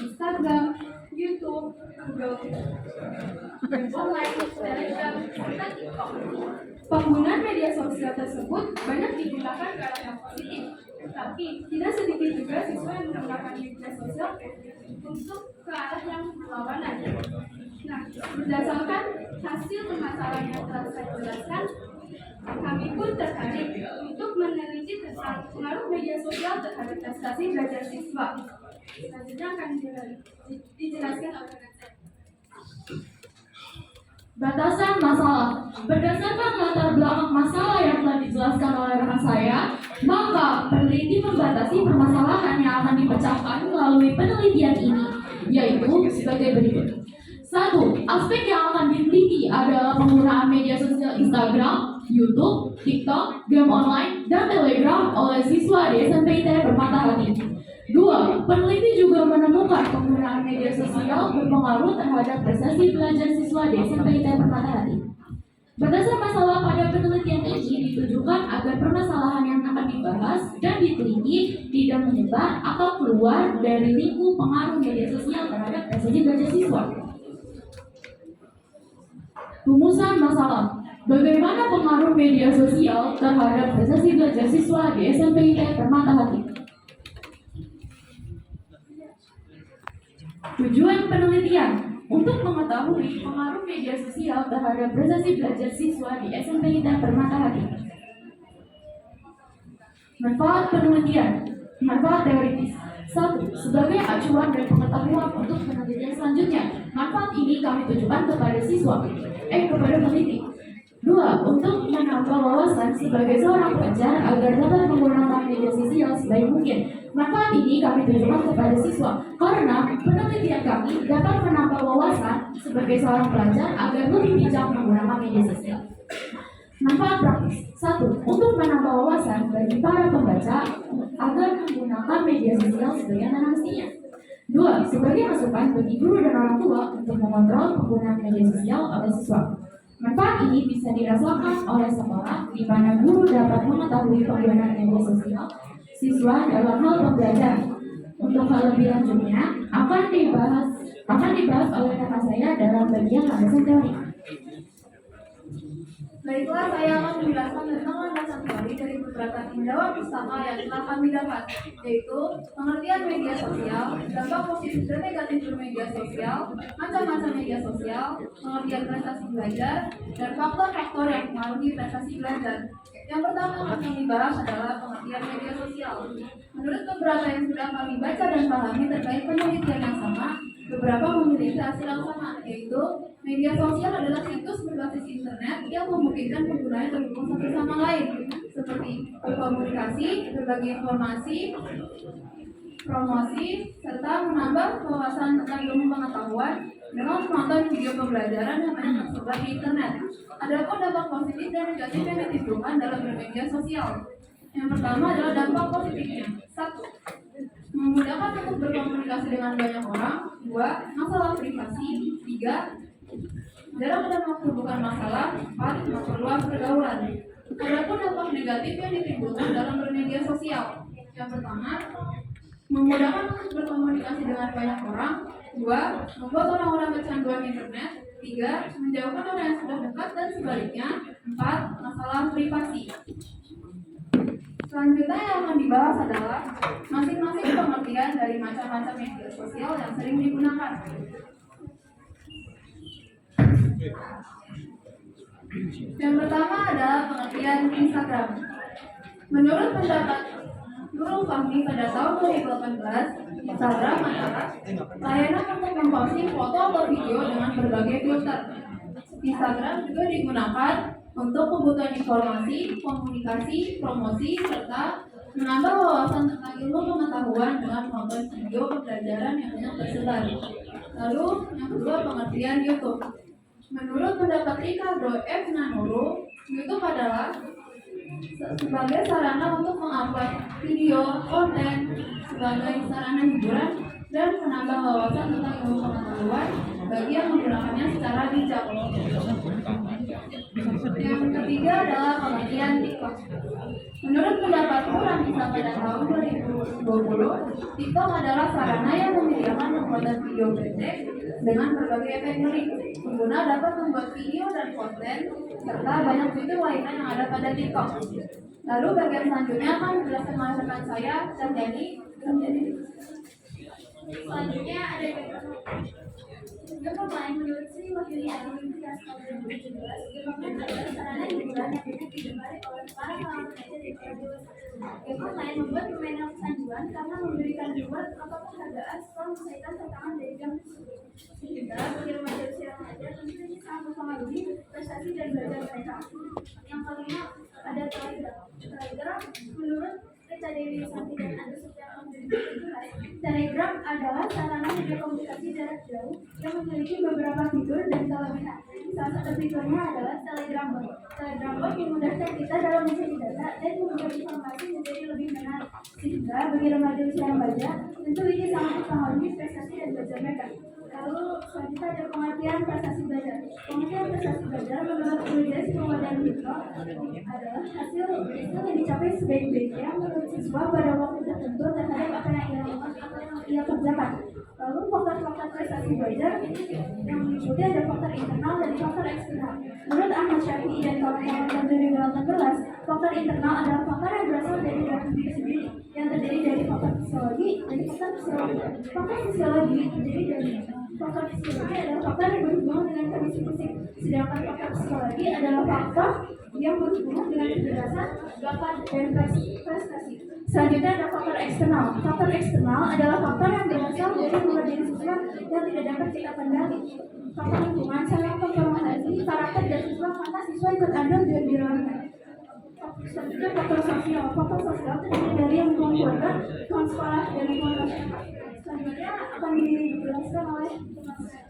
Instagram, YouTube, Google, game online, Telegram, serta TikTok. Penggunaan media sosial tersebut banyak digunakan ke arah yang positif, tapi tidak sedikit juga siswa yang menggunakan media sosial untuk ke arah yang berlawanan. Nah, berdasarkan hasil pemasaran yang telah saya jelaskan, kami pun tertarik untuk meneliti tentang pengaruh media sosial terhadap prestasi belajar siswa. Selanjutnya akan dijelaskan oleh rekan saya. Batasan masalah. Berdasarkan latar belakang masalah yang telah dijelaskan oleh rekan saya, maka peneliti membatasi permasalahan yang akan dipecahkan melalui penelitian ini, yaitu sebagai berikut. 1. Aspek yang akan diteliti adalah penggunaan media sosial Instagram, YouTube, TikTok, game online, dan Telegram oleh siswa di SMP ITB Permata Hati. 2. Peneliti juga menemukan penggunaan media sosial berpengaruh terhadap prestasi belajar siswa di SMP ITB Permata Hati. Batasan masalah pada penelitian ini ditujukan agar permasalahan yang akan dibahas dan diteliti tidak menyebar atau keluar dari lingkup pengaruh media sosial terhadap prestasi belajar siswa. Rumusan masalah. Bagaimana pengaruh media sosial terhadap prestasi belajar siswa di SMP ITB Permata Hati? Tujuan penelitian untuk mengetahui pengaruh media sosial terhadap prestasi belajar siswa di SMP ITB Permata Hati. Manfaat penelitian. Manfaat teoritis. 1. Sebagai acuan dan pengetahuan untuk penelitian selanjutnya. Manfaat ini kami tujukan kepada kepada peneliti. 2. Untuk menambah wawasan sebagai seorang pelajar agar dapat menggunakan media sosial sebaik mungkin. Manfaat ini kami tujukan kepada siswa karena penelitian kami dapat menambah wawasan sebagai seorang pelajar agar lebih bijak menggunakan media sosial. Manfaat praktis. 1. Untuk menambah wawasan bagi para pembaca agar menggunakan media sosial sebagaimana mestinya. 2. Sebagai masukan bagi guru dan orang tua untuk mengontrol penggunaan media sosial oleh siswa. Manfaat ini bisa dirasakan oleh sekolah di mana guru dapat mengetahui penggunaan media sosial siswa dalam hal pembelajaran. Untuk hal lebih lanjutnya akan dibahas oleh rekan saya dalam bagian landasan teori. Baiklah, saya akan menjelaskan tentang landasan teori dari beberapa tinjauan pustaka yang telah kami dapat, yaitu pengertian media sosial, dampak positif dan negatif bermedia sosial, macam-macam media sosial, pengertian prestasi belajar, dan faktor-faktor yang mempengaruhi prestasi belajar. Yang pertama akan kami bahas adalah pengertian media sosial. Menurut beberapa yang sudah kami baca dan pahami terkait penelitian yang sama, beberapa memiliki hasil yang sama, yaitu media sosial adalah situs berbasis internet yang memungkinkan penggunanya terhubung satu sama lain, seperti berkomunikasi, berbagi informasi, promosi, serta menambah wawasan tentang ilmu pengetahuan dengan menonton video pembelajaran yang banyak tersebar di internet. Adapun dampak positif dan negatif yang ditimbulkan dalam bermedia sosial. Yang pertama adalah dampak positifnya. 1. Memudahkan untuk berkomunikasi dengan banyak orang. 2. Masalah privasi. 3. Dalam waktu bukan masalah. 4. Memperluas pergaulan. Adapun dampak negatif yang ditimbulkan dalam bermedia sosial. Yang pertama, memudahkan untuk berkomunikasi dengan banyak orang. 2. Membuat orang-orang kecanduan internet. 3. Menjauhkan orang yang sudah dekat dan sebaliknya. 4. Masalah privasi. Selanjutnya yang akan dibahas adalah masing-masing pengertian dari macam-macam media sosial yang sering digunakan. Yang pertama adalah pengertian Instagram. Menurut pendapat Nurul Fahmi pada tahun 2018, Instagram adalah layanan untuk memposting foto atau video dengan berbagai filter. Instagram juga digunakan untuk kebutuhan informasi, komunikasi, promosi, serta menambah wawasan tentang ilmu pengetahuan dengan menonton video pembelajaran yang banyak tersebar. Lalu, yang kedua pengertian YouTube. Menurut pendapat Ricardo F. Nanuru, YouTube adalah sebagai sarana untuk mengupload video, konten, sebagai sarana hiburan dan menambah wawasan tentang ilmu pengetahuan bagi yang menggunakannya secara bijak. Yang ketiga adalah pengertian TikTok. Menurut pendapat Ramisa pada tahun 2020, TikTok adalah sarana yang menyediakan video pendek dengan berbagai efek unik. Pengguna dapat membuat video dan konten serta banyak fitur lainnya yang ada pada TikTok. Lalu bagian selanjutnya akan dijelaskan oleh rekan saya, Sanjani. Selanjutnya ada Gempa menurut Sri Wahyuni Adiningtyas tahun 2017, Gempa adalah sarana hiburan yang banyak digemari oleh para kalangan remaja dan para dewasa. Gempa membuat permainan kesanjuan karena memberikan reward atau penghargaan setelah menyelesaikan tantangan dari jam tersebut. Sehingga bagi remaja usia remaja tentu ini sangat mempengaruhi prestasi dan belajar mereka. Yang kelima ada Telegram. Telegram menurut Rita Dewi Santi dan Agus Supriyanto Telegram adalah sarana media komunikasi jarak jauh yang memiliki beberapa fitur dan kelebihan. Salah satu fiturnya adalah Telegram Bot. Telegram Bot memudahkan kita dalam mencari data dan membuat informasi menjadi lebih menarik. Sehingga bagi remaja usia remaja, tentu ini sangat mempengaruhi prestasi dan belajar mereka. Lalu selanjutnya ada pengertian prestasi belajar. Pengertian prestasi belajar menurut Ulysses Penguatan Hitler adalah hasil yang dicapai sebaik-baiknya menurut siswa pada waktu tertentu terhadap apa yang ia lakukan atau yang ia kerjakan. Lalu faktor-faktor prestasi belajar yang meliputi ada faktor internal dan faktor eksternal. Menurut Ahmad Syafi'i dan kawan-kawan tahun 2018, faktor internal adalah faktor yang berasal dari dalam diri sendiri yang terdiri dari faktor fisiologi dan faktor fisiologi. Faktor fisiologi terdiri dari faktor fisiologi adalah faktor yang berhubungan dengan kondisi fisik, sedangkan faktor psikologi adalah faktor yang berhubungan dengan kecerdasan, bakat, dan prestasi. Selanjutnya ada faktor eksternal. Faktor eksternal adalah faktor yang berasal dari luar diri siswa yang tidak dapat kita kendali. Faktor lingkungan, sarana mempengaruhi karakter dan siswa karena siswa ikut andil dan dirasakan. Selanjutnya faktor sosial. Faktor sosial terdiri dari lingkungan keluarga, lingkungan sekolah, dan lingkungan masyarakat. Selanjutnya akan dijelaskan oleh teman saya.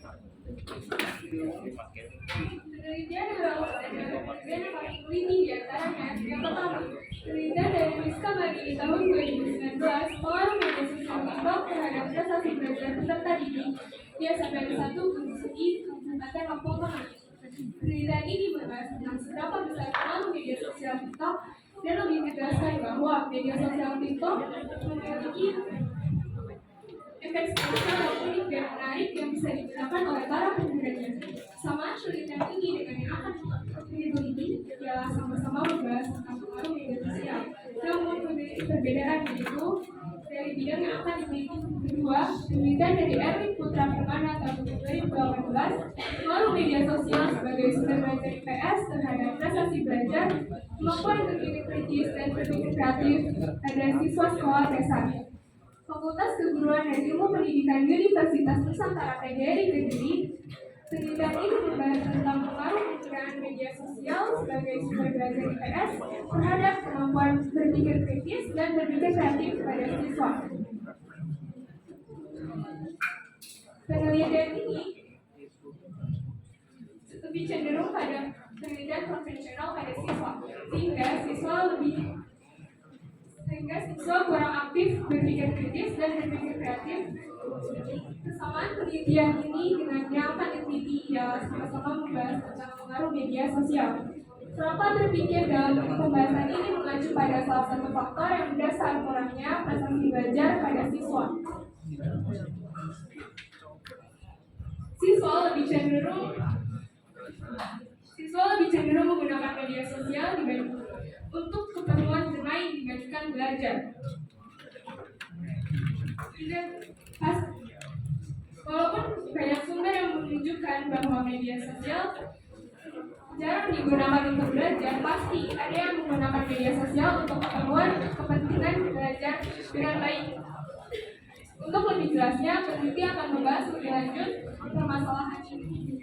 Penelitian adalah penelitian yang paling teliti di antaranya. Yang pertama, penelitian dari Rizka Magini tahun 2019 pengaruh media sosial TikTok terhadap prestasi belajar peserta didik di SMP 1 Gunung Segi, Kabupaten Lampung Tengah. Penelitian ini membahas tentang seberapa besar pengaruh media sosial TikTok dan lebih menegaskan bahwa media sosial TikTok memiliki efek sosial yang unik dan menarik yang bisa digunakan oleh para penggunanya. Sama penelitian ini dengan yang akan diteliti ialah sama-sama membahas tentang pengaruh media sosial. Namun perbedaan itu dari bidang yang akan diteliti. Kedua, penelitian dari Erwin Putra Permana tahun 2018 pengaruh media sosial sebagai sumber belajar IPS terhadap prestasi belajar, kemampuan berpikir kritis dan berpikir kreatif pada siswa sekolah dasar. Fakultas Keguruan dan Ilmu Pendidikan Universitas Nusantara PGRI Kediri, penelitian ini membahas tentang pengaruh penggunaan media sosial sebagai sumber belajar IPS terhadap kemampuan berpikir kritis dan berpikir kreatif pada siswa. Penelitian ini lebih cenderung pada penelitian konvensional pada siswa, sehingga siswa kurang aktif berpikir kritis dan berpikir kreatif. Kesamaan penelitian ini dengan yang akan diteliti ialah sama-sama membahas tentang pengaruh media sosial. Kenapa berpikir dalam pembahasan ini mengacu pada salah satu faktor yang mendasar kurangnya prestasi belajar pada siswa. Siswa lebih cenderung menggunakan media sosial untuk keperluan bermain dibandingkan belajar. Walaupun banyak sumber yang menunjukkan bahwa media sosial jarang digunakan untuk belajar, pasti ada yang menggunakan media sosial untuk kepentingan belajar dengan baik. Untuk lebih jelasnya, peneliti akan membahas lebih lanjut permasalahan ini.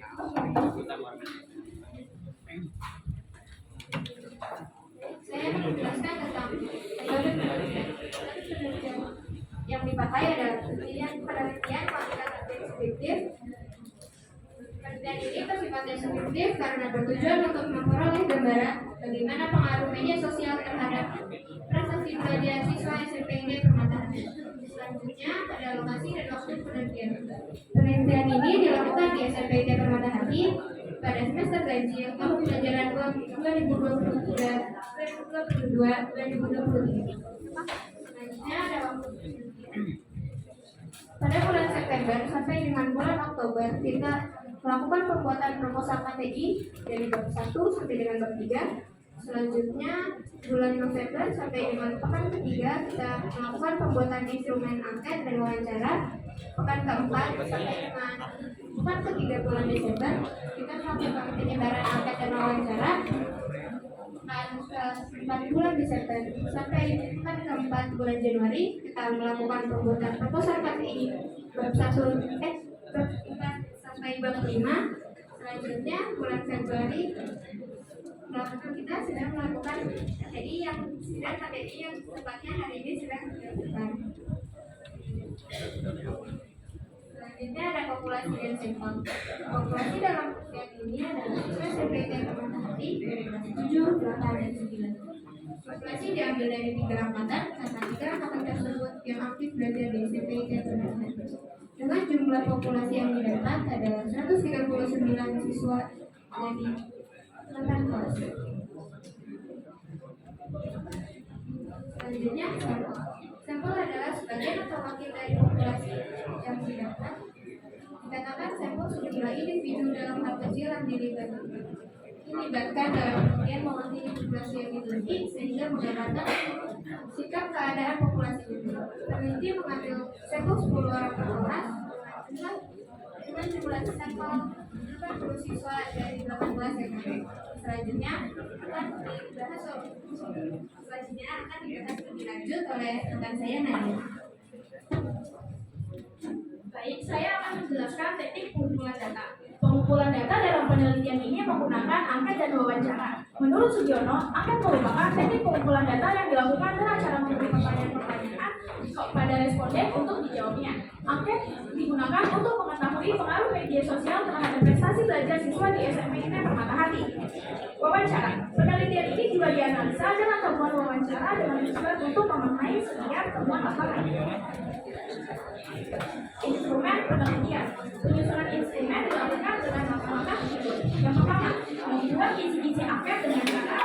Saya akan menjelaskan tentang metode penelitian yang dipakai adalah penelitian kuantitatif deskriptif. Penelitian ini bersifatnya subjektif karena bertujuan untuk memperoleh gambaran bagaimana pengaruh media sosial terhadap prestasi belajar siswa SMPD Permata Hati. Selanjutnya ada lokasi dan waktu penelitian. Penelitian ini dilakukan di SMPD Permata Hati pada semester ganjil tahun pelajaran 2022-2023. Selanjutnya ada waktu penelitian. Pada bulan September September sampai dengan bulan Oktober kita melakukan pembuatan proposal KTI dari bab 1 sampai dengan bab 3. Selanjutnya bulan November sampai dengan pekan ketiga kita melakukan pembuatan instrumen angket dan wawancara. Pekan keempat sampai dengan pekan ketiga bulan Desember kita melakukan penyebaran angket dan wawancara. Dan bulan Desember sampai pekan keempat bulan Januari kita melakukan pembuatan proposal KTI bab 4 sampai bab 5. Selanjutnya bulan Februari kita sedang melakukan KTI yang tepatnya hari ini sedang dilakukan. Selanjutnya ada populasi dan sampel. Populasi dalam ujian ini adalah siswa SMPT Permata Hati dari kelas 7, 8, dan 9. Populasi diambil dari 3 angkatan, karena 3 angkatan tersebut yang aktif belajar di SMPT Permata Hati. Dengan jumlah populasi yang didapat adalah 139 siswa dari 8 kelas. Selanjutnya, sampel. Sampel adalah sebagian atau wakil dari populasi yang didapat. Dikatakan sampel sejumlah individu dalam hal kecil yang dilibatkan dalam penelitian mewakili populasi yang diteliti sehingga menggambarkan sikap keadaan populasi itu. Peneliti mengambil sampel 10 orang per kelas dengan jumlah sampel 40 siswa dari 8 kelas yang ada. Selanjutnya akan dibahas lebih lanjut oleh rekan saya Nadia. Baik, saya akan menjelaskan teknik pengumpulan data. Pengumpulan data dalam penelitian ini menggunakan angket dan wawancara. Menurut Sugiono, angket merupakan teknik pengumpulan data yang dilakukan dengan cara memberi pertanyaan-pertanyaan kepada responden untuk dijawabnya. Angket digunakan untuk mengetahui pengaruh media sosial terhadap prestasi belajar siswa di SMPT Permata Hati. Wawancara. Penelitian ini juga dianalisa dengan temuan wawancara dengan tujuan untuk memaknai setiap temuan lapangan. Instrumen penelitian. Penyusunan instrumen dilakukan dengan langkah-langkah berikut. Yang pertama, membuat kisi-kisi angket dengan cara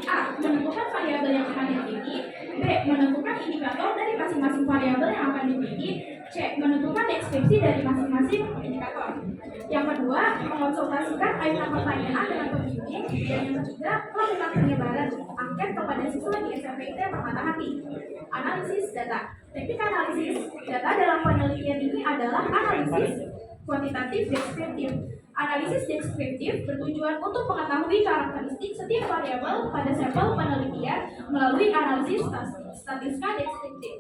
A. Menentukan variabel yang akan dipilih. B. Menentukan indikator dari masing-masing variabel yang akan dipilih. C. Menentukan deskripsi dari masing-masing indikator. Yang kedua, mengonsultasikan kaitan pertanyaan dengan pembimbing. Dan yang ketiga, melakukan penyebaran angket kepada siswa di SMPT Permata Hati. Analisis data. Teknik analisis data dalam penelitian ini adalah analisis kuantitatif deskriptif. Analisis deskriptif bertujuan untuk mengetahui karakteristik setiap variabel pada sampel penelitian melalui analisis statistika deskriptif.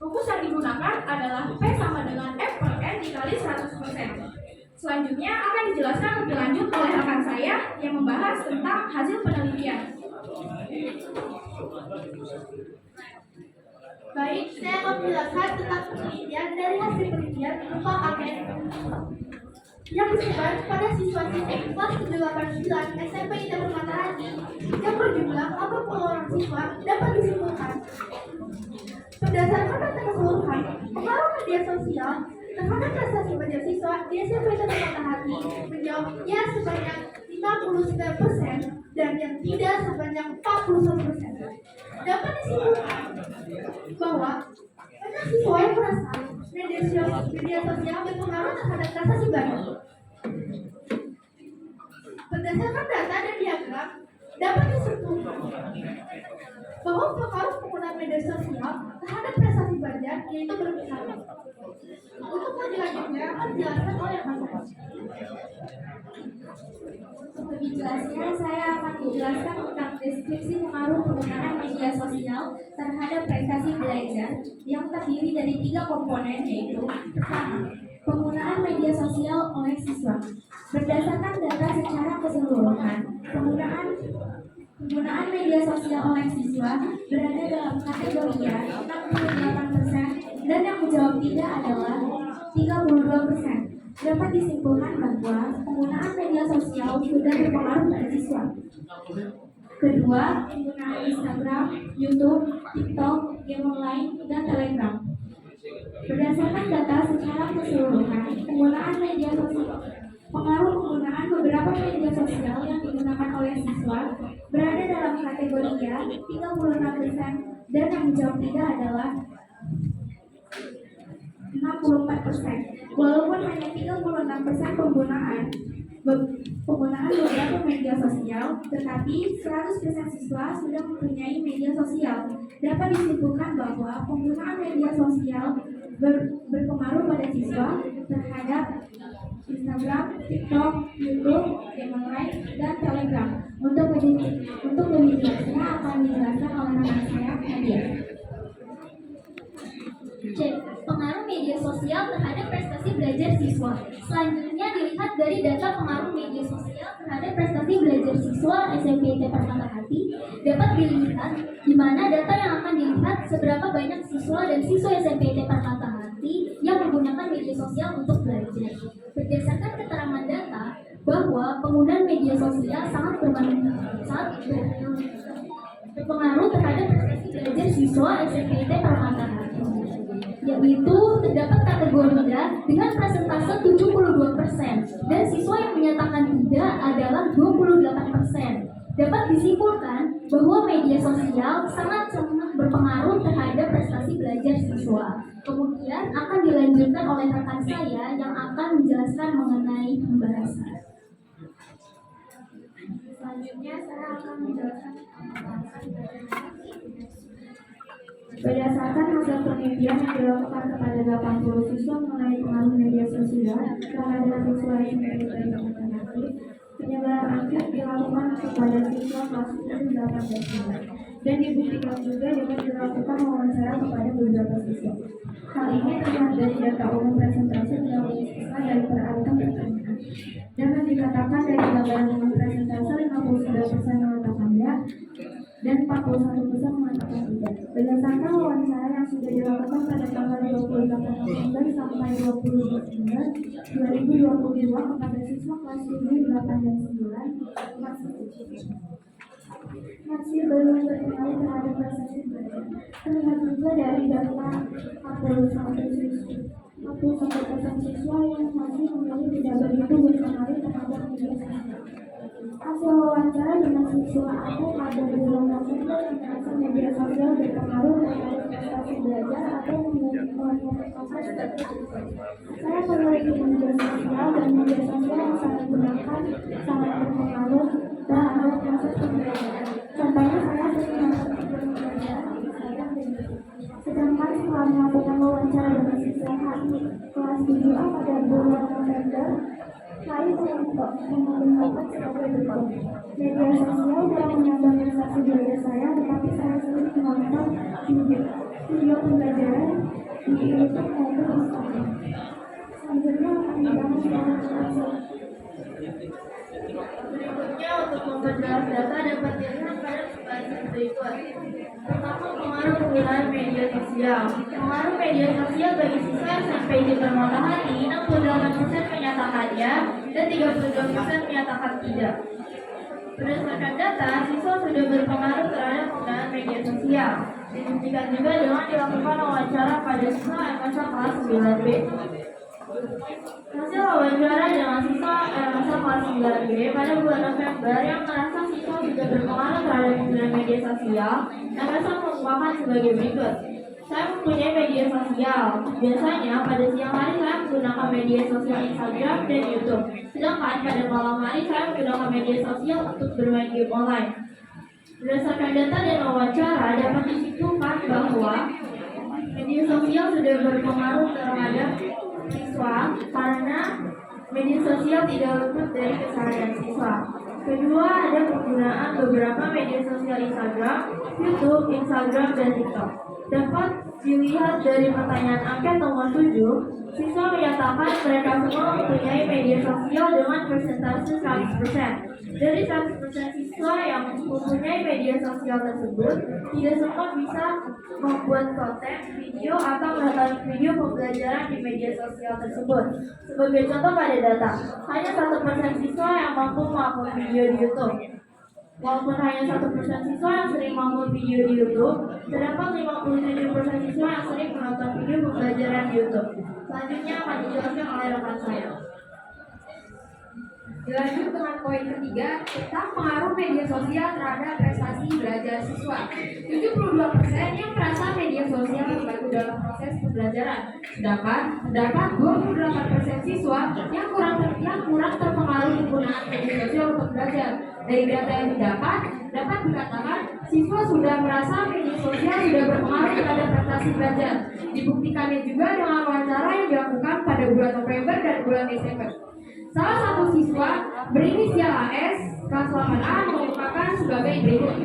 Rumus yang digunakan adalah P sama dengan F per N dikali 100%. Selanjutnya akan dijelaskan lebih lanjut oleh rekan saya yang membahas tentang hasil penelitian. Baik, saya akan menjelaskan tentang penelitian dari hasil penelitian berupa angket yang disebar pada siswa-siswi kelas 789 SMP Indah Permata Hati yang berjumlah 40 orang siswa dapat disimpulkan. Berdasarkan data keseluruhan, pengaruh media sosial terhadap prestasi belajar siswa di SMP Indah Permata Hati menjawab ya sebanyak 59% dan yang tidak sebanyak 41%. Dapat disimpulkan bahwa banyak siswa yang merasa media sosial berpengaruh terhadap prestasi belajar. Berdasarkan data dan diagram, dapat disimpulkan bahwa pengaruh penggunaan media sosial terhadap prestasi belajar yaitu berpengaruh. Untuk lebih lanjutnya akan dijelaskan oleh Mas. Lebih jelasnya, saya akan menjelaskan tentang deskripsi pengaruh penggunaan media sosial terhadap prestasi belajar yang terdiri dari 3 komponen, yaitu pertama, penggunaan media sosial oleh siswa. Berdasarkan data secara keseluruhan, penggunaan media sosial oleh siswa berada dalam kategori ya 68% dan yang menjawab tidak adalah 32%. Dapat disimpulkan bahwa penggunaan media sosial sudah berpengaruh pada siswa. Kedua, penggunaan Instagram, YouTube, TikTok, game online, dan Telegram. Berdasarkan data secara keseluruhan, penggunaan media sosial, pengaruh penggunaan beberapa media sosial yang digunakan oleh siswa berada dalam kategori ya 36% dan yang menjawab tidak adalah 6%. 54%. Walaupun hanya 36% penggunaan beberapa media sosial, tetapi 100% siswa sudah mempunyai media sosial. Dapat disimpulkan bahwa penggunaan media sosial berpengaruh pada siswa terhadap Instagram, TikTok, YouTube, game online, dan Telegram. Untuk lebih jelasnya akan dijelaskan oleh rekan saya, Nadia. C. Pengaruh media sosial terhadap prestasi belajar siswa. Selanjutnya dilihat dari data pengaruh media sosial terhadap prestasi belajar siswa SMPT Permata Hati dapat dilihat di mana data yang akan dilihat seberapa banyak siswa dan siswa SMPT Permata Hati yang menggunakan media sosial untuk belajar. Berdasarkan keterangan data bahwa penggunaan media sosial sangat berpengaruh terhadap prestasi belajar siswa SMPT Permata Hati, yaitu terdapat kategori A dengan persentase 72% dan siswa yang menyatakan tidak adalah 28%. Dapat disimpulkan bahwa media sosial sangat berpengaruh terhadap prestasi belajar siswa. Kemudian akan dilanjutkan oleh rekan saya yang akan menjelaskan mengenai pembahasan. Selanjutnya saya akan menjelaskan berdasarkan hasil penelitian yang dilakukan kepada 80 siswa mengenai pengaruh media sosial terhadap siswa yang berinteraksi negatif, penyebaran angket dilakukan kepada siswa kelas 18 tahun dan dibuktikan juga dapat dilakukan wawancara kepada beberapa siswa. Hal ini terlihat dari data umum presentasi melalui siswa dari peralatan pertanyaan. Dapat dikatakan dari gambaran umum presentasi 59% mengatakan ya dan 41% mengatakan tidak. Berdasarkan wawancara yang sudah dilakukan pada tanggal 28 November sampai 20 Desember 2022 kepada siswa kelas 7, 8, dan 9 masih belum berpengaruh terhadap prestasi belajar. Terlihat juga dari data 41% siswa yang masih memilih tidak begitu berpengaruh terhadap media sosial. Hasil wawancara dengan siswa aku pada bulan November yang merasa media sosial berpengaruh terhadap prestasi belajar atau menyebabkan saya memiliki media sosial dan media sosial yang saya gunakan sangat berpengaruh terhadap proses pembelajaran. Contohnya saya sering melakukan pembelajaran di Instagram dan YouTube. Sedangkan setelah melakukan wawancara dengan siswa HI kelas 7A pada bulan November, saya menggunakan sebagai berikut. Media sosial telah menambah prestasi belajar saya, tetapi saya sering menonton video pembelajaran di YouTube maupun Instagram. Selanjutnya akan dibahas oleh Berikutnya untuk memperjelas data dapat dilihat pada pembahasan berikut. Pertama, pengaruh penggunaan media sosial. Pengaruh media sosial bagi siswa SMP di Permata Hati 68% menyatakan ya dan 32% menyatakan tidak. Berdasarkan data, siswa sudah berpengaruh terhadap penggunaan media sosial. Dibuktikan juga dengan dilakukan wawancara pada siswa MSA kelas 9B. Hasil wawancara dengan siswa MSA kelas 9B pada bulan November yang merasa siswa sudah berpengaruh terhadap penggunaan media sosial, MSA mengungkapkan sebagai berikut. Saya mempunyai media sosial. Biasanya pada siang hari saya menggunakan media sosial Instagram dan YouTube. Sedangkan pada malam hari saya menggunakan media sosial untuk bermain game online. Berdasarkan data dan wawancara dapat disimpulkan bahwa media sosial sudah berpengaruh terhadap siswa karena media sosial tidak luput dari keseharian siswa. Kedua, ada penggunaan beberapa media sosial Instagram, YouTube, Instagram, dan TikTok. Dapat dilihat dari pertanyaan angket nomor 7, siswa menyatakan mereka semua mempunyai media sosial dengan persentase 100%. Dari 100% siswa yang mempunyai media sosial tersebut, tidak semua bisa membuat konten, video, atau mengetahui video pembelajaran di media sosial tersebut. Sebagai contoh pada data, hanya 1% siswa yang mampu mengupload video di YouTube. Walaupun hanya 1% siswa yang sering mengupload video di YouTube, terdapat 57% siswa yang sering menonton video pembelajaran di YouTube. Selanjutnya akan dijelaskan oleh rekan saya. Dilanjut dengan poin ketiga tentang pengaruh media sosial terhadap prestasi belajar siswa. 72% yang merasa media sosial membantu dalam proses pembelajaran, sedangkan terdapat 28% siswa yang kurang terpengaruh penggunaan media sosial untuk belajar. Dari data yang didapat, dapat dikatakan siswa sudah merasa media sosial sudah berpengaruh terhadap prestasi belajar. Dibuktikannya juga dengan wawancara yang dilakukan pada bulan November dan bulan Desember. Salah satu siswa berinisial AS kelas 8A mengungkapkan sebagai berikut.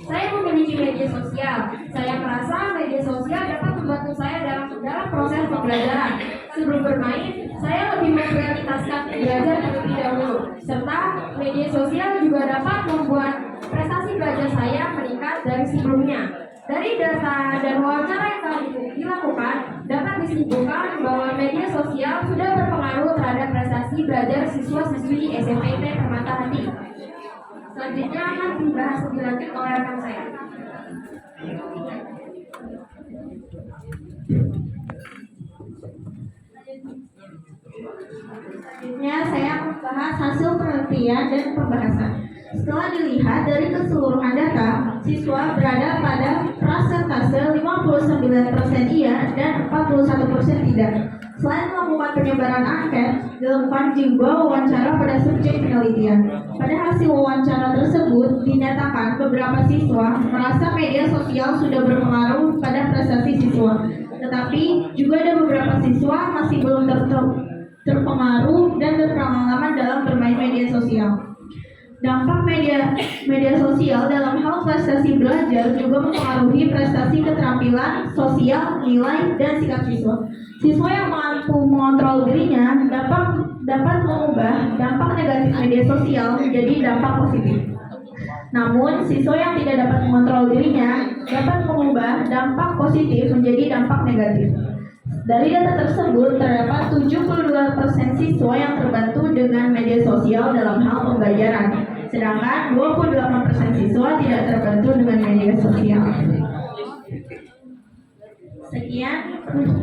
Saya memiliki media sosial. Saya merasa media sosial dapat membantu saya dalam proses pembelajaran. Sebelum bermain, saya lebih memprioritaskan belajar terlebih dahulu. Serta media sosial juga dapat membuat prestasi belajar saya meningkat dari sebelumnya. Dari data dan wawancara yang telah dilakukan, dapat disimpulkan bahwa media sosial sudah berpengaruh terhadap prestasi belajar siswa-siswi SMPT Permata Hati. Selanjutnya akan dibahas lebih lanjut oleh rekan saya. Selanjutnya saya akan membahas hasil penelitian dan pembahasan. Setelah dilihat dari keseluruhan data, siswa berada pada persentase 59% iya dan 41% tidak. Selain melakukan penyebaran angket, dilakukan juga wawancara pada subjek penelitian. Pada hasil wawancara tersebut, dinyatakan beberapa siswa merasa media sosial sudah berpengaruh pada prestasi siswa. Tetapi juga ada beberapa siswa masih belum terpengaruh dan berpengalaman dalam bermain media sosial. Dampak media sosial dalam hal prestasi belajar juga mempengaruhi prestasi keterampilan, sosial, nilai, dan sikap siswa. Siswa yang mampu mengontrol dirinya dapat mengubah dampak negatif media sosial menjadi dampak positif. Namun, siswa yang tidak dapat mengontrol dirinya dapat mengubah dampak positif menjadi dampak negatif. Dari data tersebut, terdapat 72% siswa yang terbantu dengan media sosial dalam hal pembelajaran, sedangkan 28% siswa tidak terbantu dengan media sosial. Sekian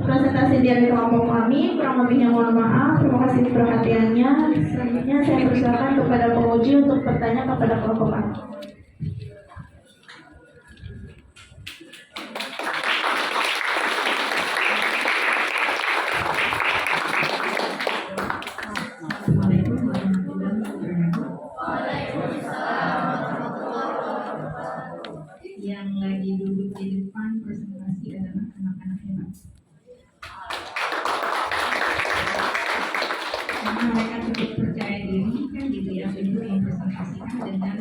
presentasi dari kelompok kami, kurang lebihnya mohon maaf. Terima kasih perhatiannya. Selanjutnya saya persilakan kepada penguji untuk bertanya kepada kelompok kami. Yang lagi duduk di depan presentasi adalah anak-anak hebat. Karena mereka cukup percaya diri kan gitu ya, untuk mempresentasikan dengan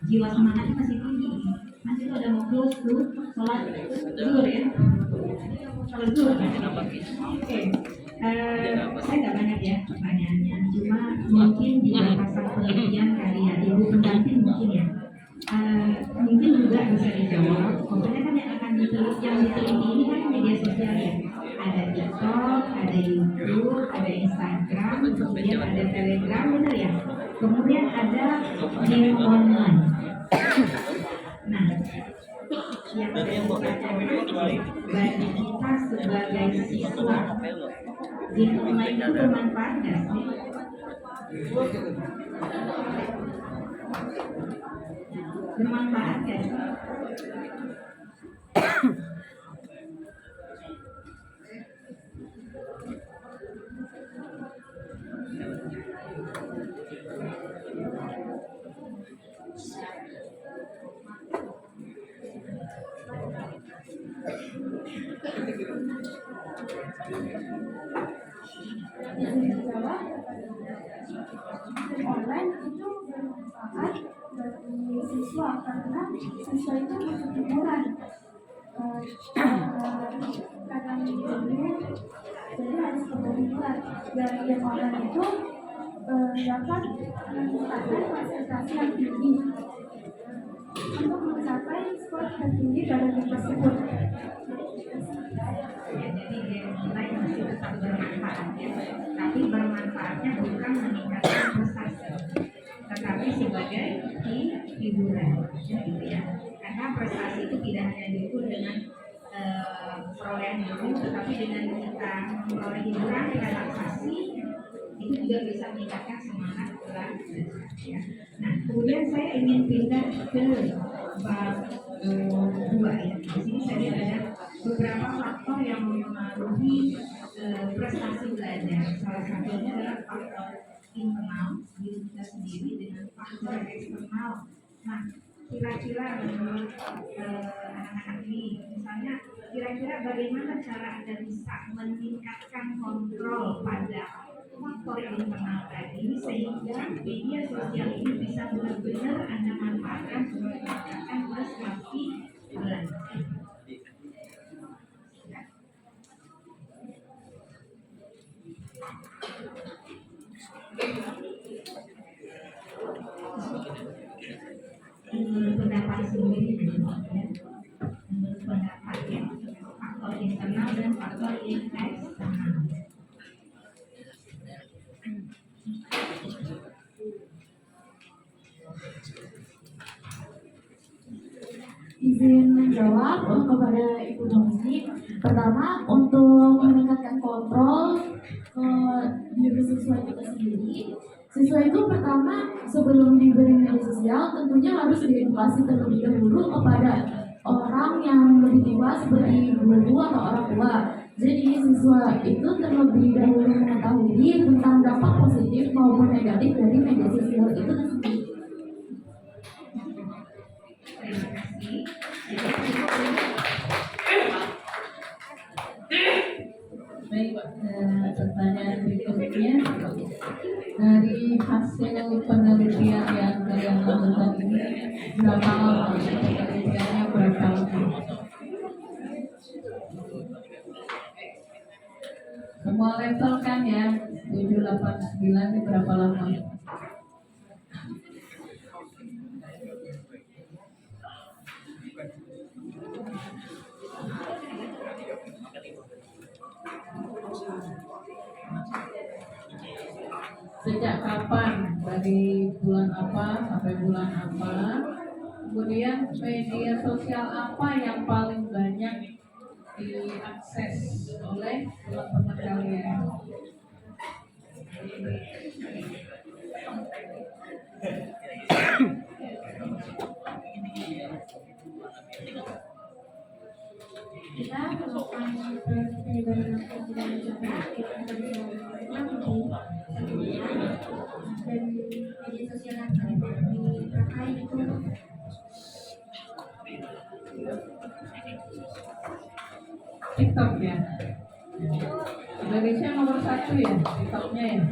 jiwa semangatnya masih tinggi. Nanti kalau udah mau close tuh, sholat zuhur ya. Sholat zuhur kan? Oke. Saya nggak banyak ya pertanyaannya, cuma mungkin di pasal penelitian kali ya, ibu pendamping mungkin ya. Mungkin juga bisa dijawab. Pokoknya kan yang akan diteliti ini kan media sosial ya. Ada TikTok, ada YouTube, ada Instagram, kemudian ada Telegram, benar ya. Kemudian ada game online. Nah, yang saya mau tanyakan bagi kita sebagai siswa, game online itu bermanfaat nggak sih? Bermanfaat ya? Online itu bermanfaat bagi siswa karena siswa itu butuh hiburan. Kadang internet, jadi harus berhiburan. Dan game online itu dapat meningkatkan konsentrasi yang tinggi untuk mencapai skor tertinggi pada game tersebut. Jadi game online masih tetap bermanfaat ya, tapi bermanfaatnya bukan meningkatkan prestasi, tetapi sebagai hiburan ya, gitu ya. Karena prestasi itu tidak hanya diukur dengan perolehan ilmu, tetapi dengan kita memperoleh hiburan, relaksasi, itu juga bisa meningkatkan semangat belajar ya. Nah, kemudian saya ingin pindah ke bab 2 ya. Di sini saya lihat ada beberapa faktor yang mempengaruhi prestasi belajar. Salah satunya adalah faktor internal diri kita sendiri dengan faktor eksternal. Nah, kira-kira menurut anak-anak ini, misalnya kira-kira bagaimana cara Anda bisa meningkatkan kontrol pada faktor internal tadi sehingga media sosial ini bisa benar-benar Anda manfaatkan untuk meningkatkan prestasi belajar. Menurut pendapat sendiri ya. Menurut pendapat ya, faktor internal dan faktor eksternal. Izin menjawab kepada Ibu Dominic. Pertama, untuk meningkatkan kontrol diri siswa kita sendiri, siswa itu pertama sebelum diberi media sosial tentunya harus diedukasi terlebih dahulu kepada orang yang lebih tua seperti guru atau orang tua. Jadi siswa itu terlebih dahulu mengetahui tentang dampak positif maupun negatif dari media sosial itu sendiri. Terima kasih. Baik, pertanyaan berikutnya dari hasil penelitian yang kalian lakukan ini berapa lama? Penelitiannya berapa lama? Semua level kan ya, 7, 8, 9 ini berapa lama? Sejak kapan? Dari bulan apa sampai bulan apa? Kemudian media sosial apa yang paling banyak diakses oleh teman-teman kalian? Kita melakukan penyebaran dan juga kita dan media sosial yang dipakai itu TikTok ya. Indonesia nomor 1 ya TikToknya ya.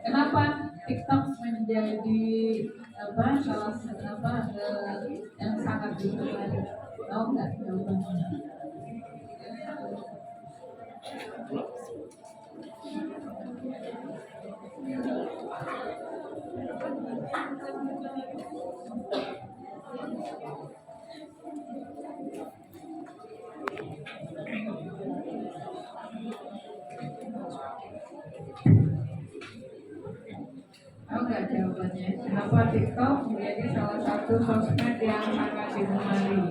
Kenapa TikTok menjadi salah satu yang sangat digemari? Tahu nggak jawabannya? Tahu nggak jawabannya? Kenapa TikTok menjadi salah satu sosmed yang sangat digemari?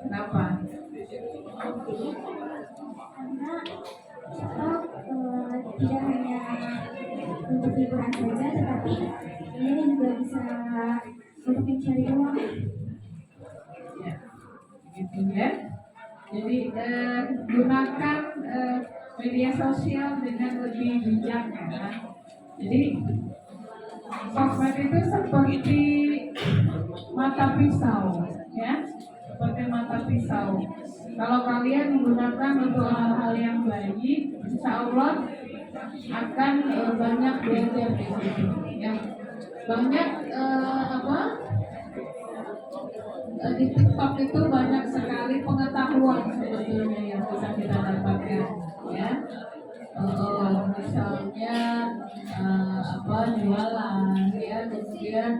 Kenapa? karena TikTok tidak hanya untuk hiburan saja, tetapi ini juga bisa untuk mencari uang. Ya, gitu ya. Jadi gunakan media sosial dengan lebih bijak ya. Jadi sosmed itu seperti mata pisau ya, seperti mata pisau. Kalau kalian menggunakan untuk hal-hal yang baik, insya Allah akan banyak belajar di situ ya. Banyak di TikTok itu banyak sekali pengetahuan sebetulnya yang bisa kita dapatkan ya. Misalnya jualan ya, kemudian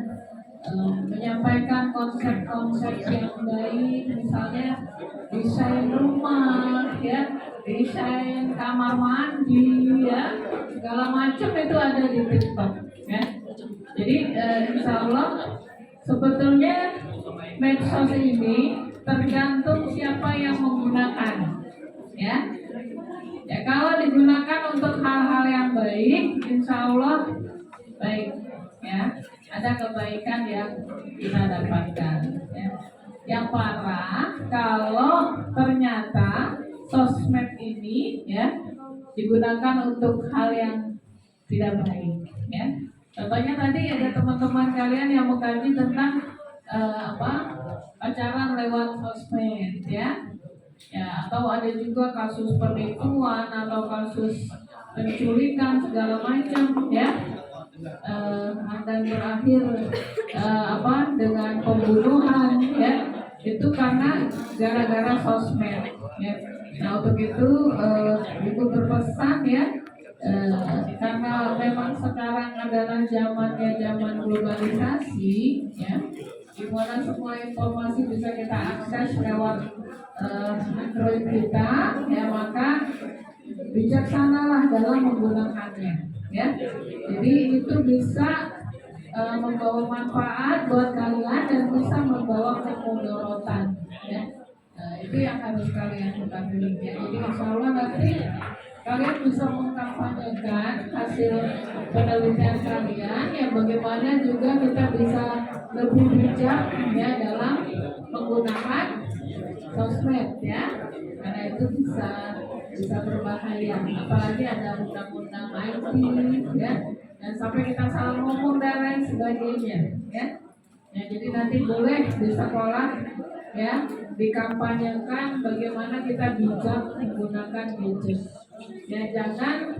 menyampaikan konsep-konsep yang baik, misalnya desain rumah ya, desain kamar mandi ya, segala macam itu ada di TikTok ya. Jadi insya Allah sebetulnya medsos ini tergantung siapa yang menggunakan, ya. Ya kalau digunakan untuk hal-hal yang baik, insya Allah baik, ya. Ada kebaikan yang kita dapatkan. Ya. Yang parah kalau ternyata sosmed ini, ya, digunakan untuk hal yang tidak baik, ya. Contohnya tadi ada teman-teman kalian yang mengkaji tentang pacaran lewat sosmed, ya. Ya, atau ada juga kasus penipuan atau kasus penculikan segala macam, ya. Dan berakhir dengan pembunuhan, ya. Itu karena gara-gara sosmed, ya. Nah, untuk itu ibu berpesan, ya, karena memang sekarang adalah zaman globalisasi, ya, di mana semua informasi bisa kita akses lewat Android kita, ya, maka bijaksanalah dalam menggunakannya, ya. Jadi itu bisa membawa manfaat buat kalian dan bisa membawa kemudorotan, ya. Itu yang harus kalian ketahui, ya. Jadi insya Allah nanti kalian bisa mengkampanyekan hasil penelitian kalian, ya, bagaimana juga kita bisa lebih bijak, ya, dalam menggunakan sosmed, ya, karena itu bisa berbahaya, apalagi ada undang-undang IT, ya, dan sampai kita salah ngomong dan lain sebagainya, ya. Ya, jadi nanti boleh di sekolah, ya, dikampanyekan bagaimana kita bijak menggunakan gadget. Ya, jangan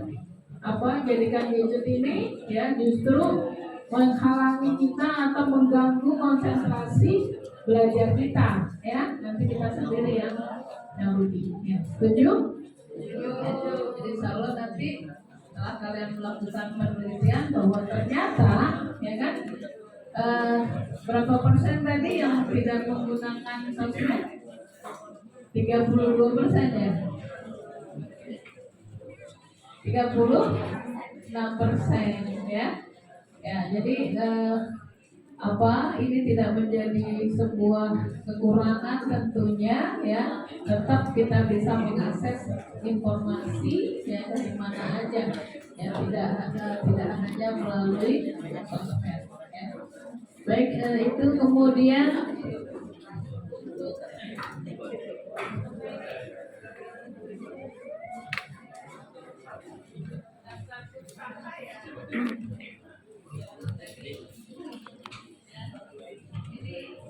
jadikan gadget ini, ya, justru menghalangi kita atau mengganggu konsentrasi belajar kita, ya. Nanti kita sendiri yang rugi, ya. Setuju? Jadi insya Allah nanti setelah kalian melakukan penelitian bahwa ternyata, ya kan, berapa persen tadi yang tidak menggunakan sosmed? 32%, ya. 36%, ya. Ya, jadi ini tidak menjadi sebuah kekurangan tentunya, ya. Tetap kita bisa mengakses informasi, ya, dari mana aja, ya, tidak hanya melalui sosmed, ya. Baik, itu kemudian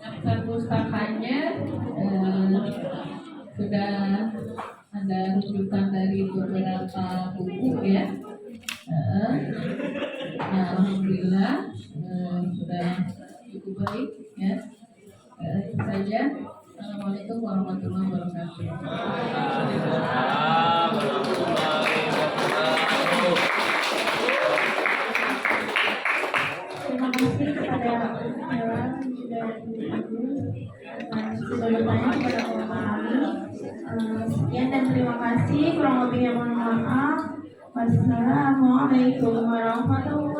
daftar pustakanya sudah ada rujukan dari beberapa buku, ya. Alhamdulillah sudah cukup baik, ya. Itu saja. Assalamualaikum warahmatullahi wabarakatuh. Terima kasih kepada Dewan sudah bertanya kepada kami. Sekian dan terima kasih. Kurang lebihnya mohon maaf. Wassalamualaikum warahmatullahi wabarakatuh.